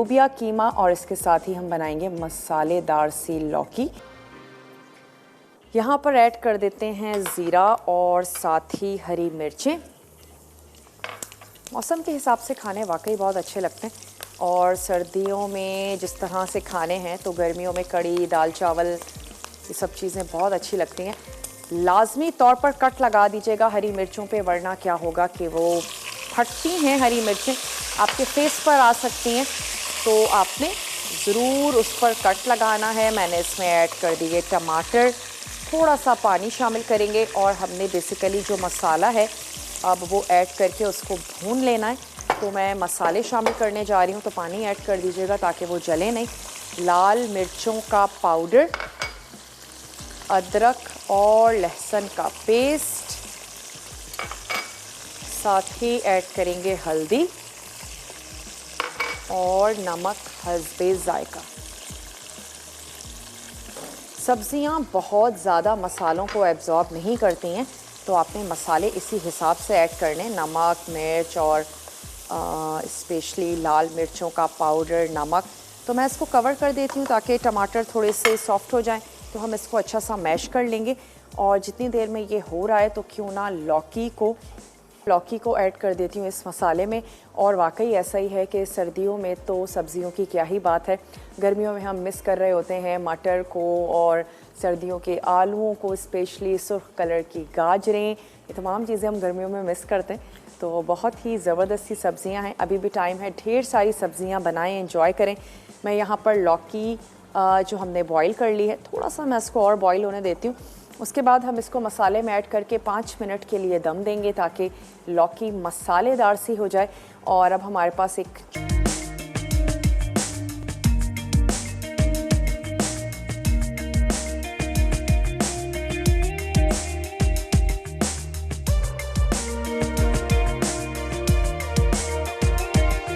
लोबिया कीमा और इसके साथ ही हम बनाएंगे मसालेदार सी लौकी। यहाँ पर ऐड कर देते हैं ज़ीरा और साथ ही हरी मिर्चें। मौसम के हिसाब से खाने वाकई बहुत अच्छे लगते हैं और सर्दियों में जिस तरह से खाने हैं तो गर्मियों में कड़ी, दाल चावल, ये सब चीज़ें बहुत अच्छी लगती हैं। लाजमी तौर पर कट लगा दीजिएगा हरी मिर्चों पे, वरना क्या होगा कि वो फटती हैं हरी मिर्चें, आपके फेस पर आ सकती हैं, तो आपने ज़रूर उस पर कट लगाना है। मैंने इसमें ऐड कर दिए टमाटर, थोड़ा सा पानी शामिल करेंगे और हमने बेसिकली जो मसाला है अब वो ऐड करके उसको भून लेना है। तो मैं मसाले शामिल करने जा रही हूँ, तो पानी ऐड कर दीजिएगा ताकि वो जले नहीं। लाल मिर्चों का पाउडर, अदरक और लहसुन का पेस्ट, साथ ही ऐड करेंगे हल्दी और नमक हस्बे जायका। सब्जियां बहुत ज़्यादा मसालों को एब्जॉर्ब नहीं करती हैं, तो आपने मसाले इसी हिसाब से ऐड करने, नमक, मिर्च और स्पेशली लाल मिर्चों का पाउडर, नमक। तो मैं इसको कवर कर देती हूँ ताकि टमाटर थोड़े से सॉफ्ट हो जाएं। तो हम इसको अच्छा सा मैश कर लेंगे और जितनी देर में ये हो रहा है तो क्यों ना लौकी को ऐड कर देती हूँ इस मसाले में। और वाकई ऐसा ही है कि सर्दियों में तो सब्जियों की क्या ही बात है, गर्मियों में हम मिस कर रहे होते हैं मटर को और सर्दियों के आलूओं को, स्पेशली सुर्ख कलर की गाजरें, ये तमाम चीज़ें हम गर्मियों में मिस करते हैं। तो बहुत ही ज़बरदस्त सी सब्जियां हैं, अभी भी टाइम है, ढेर सारी सब्जियां बनाएं, एंजॉय करें। मैं यहाँ पर लौकी जो हमने बॉईल कर ली है, थोड़ा सा मैं इसको और बॉईल होने देती हूँ। उसके बाद हम इसको मसाले में ऐड करके 5 मिनट के लिए दम देंगे ताकि लौकी मसालेदार सी हो जाए। और अब हमारे पास एक